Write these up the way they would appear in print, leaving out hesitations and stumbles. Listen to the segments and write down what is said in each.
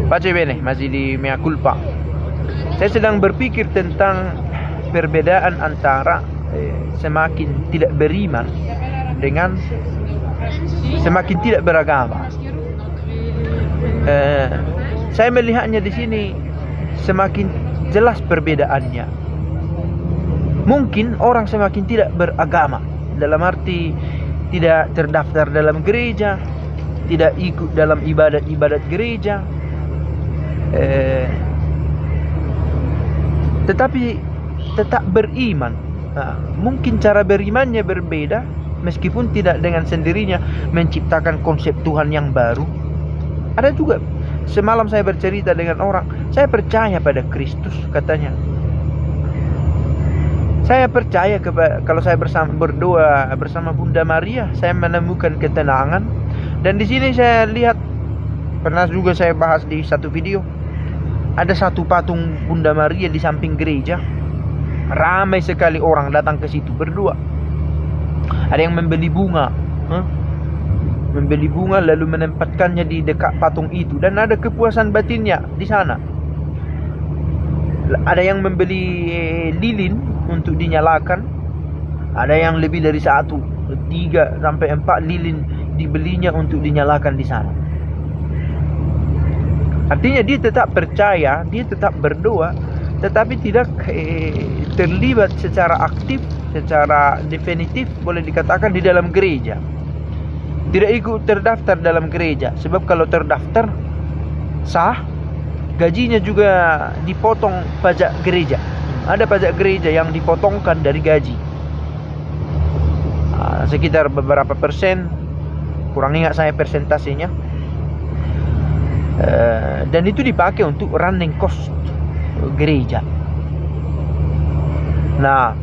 Pace bene, masih di mea culpa. Saya sedang berpikir tentang perbedaan antara semakin tidak beriman dengan semakin tidak beragama. Saya melihatnya di sini semakin jelas perbedaannya. Mungkin orang semakin tidak beragama, dalam arti tidak terdaftar dalam gereja, tidak ikut dalam ibadat-ibadat gereja, tetapi tetap beriman. Mungkin cara berimannya berbeda, meskipun tidak dengan sendirinya menciptakan konsep Tuhan yang baru. Ada juga, semalam saya bercerita dengan orang, saya percaya pada Kristus, katanya. Saya percaya kalau saya berdoa bersama Bunda Maria, saya menemukan ketenangan. Dan di sini saya lihat, pernah juga saya bahas di satu video, ada satu patung Bunda Maria di samping gereja. Ramai sekali orang datang ke situ berdoa. Ada yang membeli bunga, membeli bunga lalu menempatkannya di dekat patung itu, dan ada kepuasan batinnya di sana. Ada yang membeli lilin untuk dinyalakan. Ada yang lebih dari 1, 3 sampai 4 lilin dibelinya untuk dinyalakan di sana. Artinya dia tetap percaya, dia tetap berdoa, tetapi tidak terlibat secara aktif, secara definitif boleh dikatakan di dalam gereja. Tidak ikut terdaftar dalam gereja, sebab kalau terdaftar sah, gajinya juga dipotong pajak gereja. Ada pajak gereja yang dipotongkan dari gaji, sekitar beberapa persen, kurang ingat saya persentasenya. Dan itu dipakai untuk running cost gereja. Nah,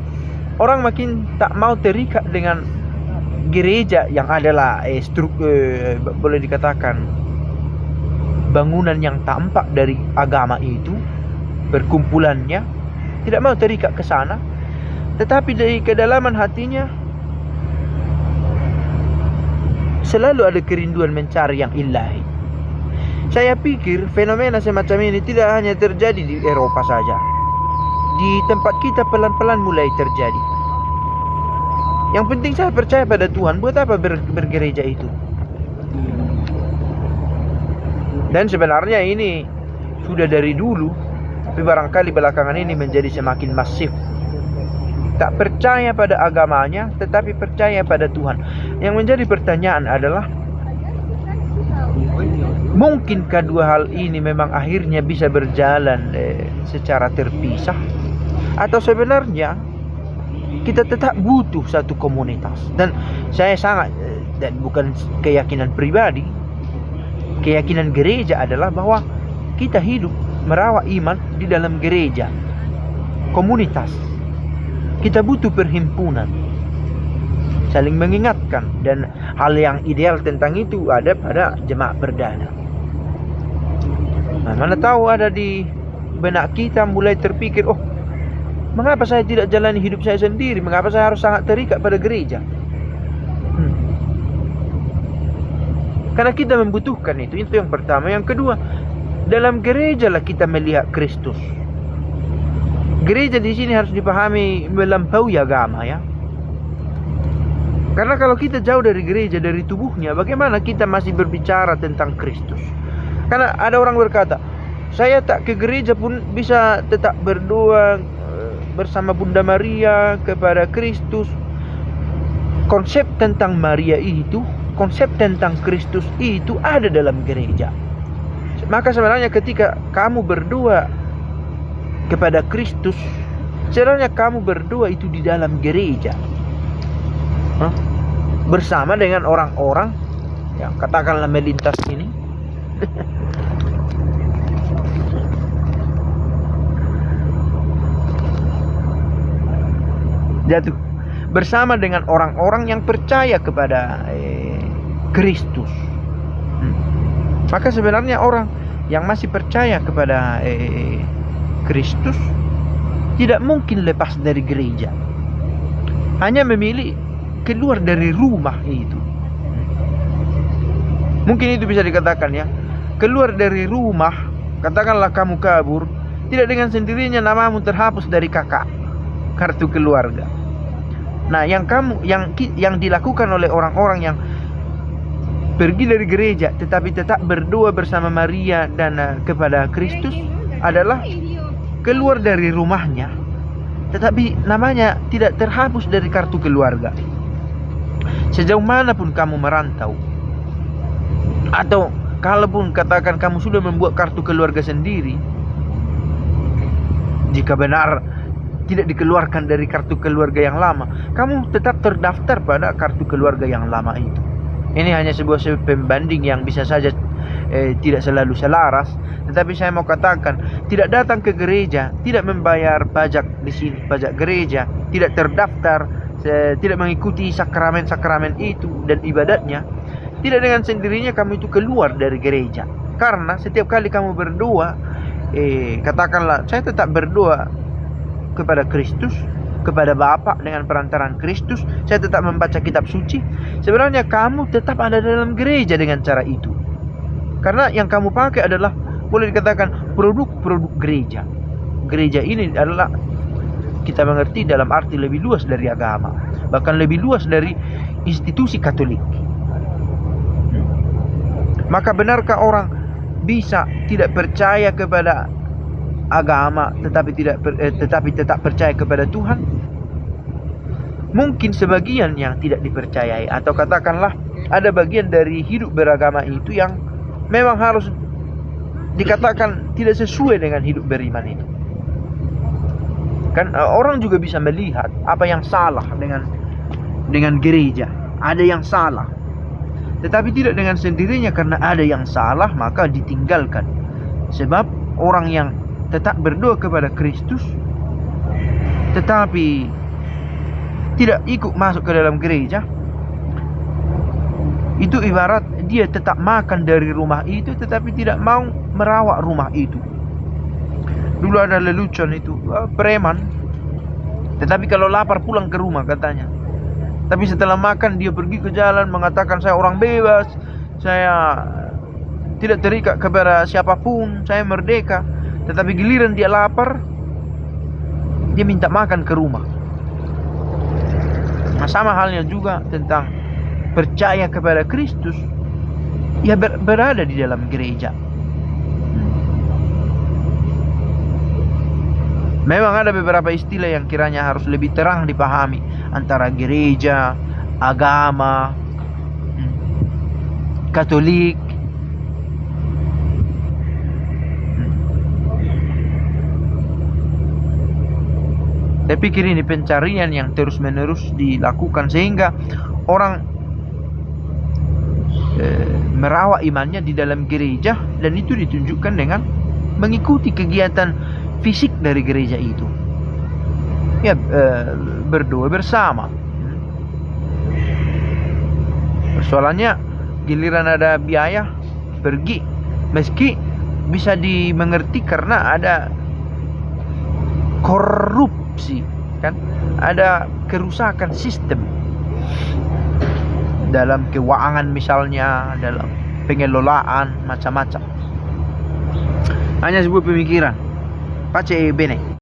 orang makin tak mau terikat dengan gereja yang adalah boleh dikatakan bangunan yang tampak dari agama itu, perkumpulannya, tidak mau terikat ke sana. Tetapi dari kedalaman hatinya selalu ada kerinduan mencari yang ilahi. Saya pikir fenomena semacam ini tidak hanya terjadi di Eropa saja. Di tempat kita pelan-pelan mulai terjadi. Yang penting saya percaya pada Tuhan. Buat apa bergereja itu? Dan sebenarnya ini sudah dari dulu, tapi barangkali belakangan ini menjadi semakin masif. Tak percaya pada agamanya, tetapi percaya pada Tuhan. Yang menjadi pertanyaan adalah, mungkinkah dua hal ini memang akhirnya bisa berjalan secara terpisah? Atau sebenarnya kita tetap butuh satu komunitas? Dan saya sangat, dan bukan keyakinan pribadi, keyakinan gereja adalah bahwa kita hidup merawat iman di dalam gereja, komunitas. Kita butuh perhimpunan, saling mengingatkan, dan hal yang ideal tentang itu ada pada jemaat perdana. Nah, mana tahu ada di benak kita mulai terpikir, oh, mengapa saya tidak jalani hidup saya sendiri? Mengapa saya harus sangat terikat pada gereja? Karena kita membutuhkan itu yang pertama. Yang kedua, dalam gereja lah kita melihat Kristus. Gereja di sini harus dipahami melampaui agama, ya. Karena kalau kita jauh dari gereja, dari tubuhnya, bagaimana kita masih berbicara tentang Kristus? Karena ada orang berkata, saya tak ke gereja pun bisa tetap berdoa bersama Bunda Maria kepada Kristus. Konsep tentang Maria itu, konsep tentang Kristus itu ada dalam gereja. Maka sebenarnya ketika kamu berdoa kepada Kristus, sebenarnya kamu berdoa itu di dalam gereja, bersama dengan orang-orang yang katakanlah melintas ini. Jatuh bersama dengan orang-orang yang percaya kepada Kristus. Maka sebenarnya orang yang masih percaya kepada Kristus tidak mungkin lepas dari gereja. Hanya memilih keluar dari rumah itu. Mungkin itu bisa dikatakan, ya, keluar dari rumah katakanlah kamu kabur, tidak dengan sendirinya namamu terhapus dari kakak kartu keluarga. Nah, yang dilakukan oleh orang-orang yang pergi dari gereja tetapi tetap berdoa bersama Maria dan kepada Kristus adalah keluar dari rumahnya tetapi namanya tidak terhapus dari kartu keluarga. Sejauh manapun kamu merantau, atau kalaupun katakan kamu sudah membuat kartu keluarga sendiri, jika benar tidak dikeluarkan dari kartu keluarga yang lama, kamu tetap terdaftar pada kartu keluarga yang lama itu. Ini hanya sebuah pembanding yang bisa saja tidak selalu selaras, tetapi saya mau katakan, tidak datang ke gereja, tidak membayar pajak di sini, pajak gereja, tidak terdaftar, tidak mengikuti sakramen-sakramen itu dan ibadatnya, tidak dengan sendirinya kamu itu keluar dari gereja. Karena setiap kali kamu berdoa, katakanlah saya tetap berdoa kepada Kristus, kepada Bapa dengan perantaran Kristus, saya tetap membaca kitab suci. Sebenarnya kamu tetap ada dalam gereja dengan cara itu. Karena yang kamu pakai adalah, boleh dikatakan, produk-produk gereja. Gereja ini adalah, kita mengerti dalam arti lebih luas dari agama, bahkan lebih luas dari institusi Katolik. Maka benarkah orang bisa tidak percaya kepada agama tetapi tetap percaya kepada Tuhan? Mungkin sebagian yang tidak dipercayai, atau katakanlah ada bagian dari hidup beragama itu yang memang harus dikatakan tidak sesuai dengan hidup beriman itu. Kan orang juga bisa melihat apa yang salah dengan gereja. Ada yang salah, tetapi tidak dengan sendirinya karena ada yang salah maka ditinggalkan. Sebab orang yang tetap berdoa kepada Kristus tetapi tidak ikut masuk ke dalam gereja, itu ibarat dia tetap makan dari rumah itu tetapi tidak mau merawat rumah itu. Dulu ada lelucon itu, preman, tetapi kalau lapar pulang ke rumah katanya. Tapi setelah makan dia pergi ke jalan mengatakan, saya orang bebas, saya tidak terikat kepada siapapun, saya merdeka. Tetapi giliran dia lapar, dia minta makan ke rumah. Nah, sama halnya juga tentang percaya kepada Kristus, ya berada di dalam gereja. Memang ada beberapa istilah yang kiranya harus lebih terang dipahami antara gereja, agama, Katolik. Saya pikir ini pencarian yang terus-menerus dilakukan sehingga orang merawat imannya di dalam gereja, dan itu ditunjukkan dengan mengikuti kegiatan fisik dari gereja itu. Ya, berdoa bersama. Persoalannya giliran ada biaya pergi, meski bisa dimengerti karena ada korupsi, kan? Ada kerusakan sistem dalam keuangan misalnya, dalam pengelolaan macam-macam. Hanya sebuah pemikiran. Pace bene.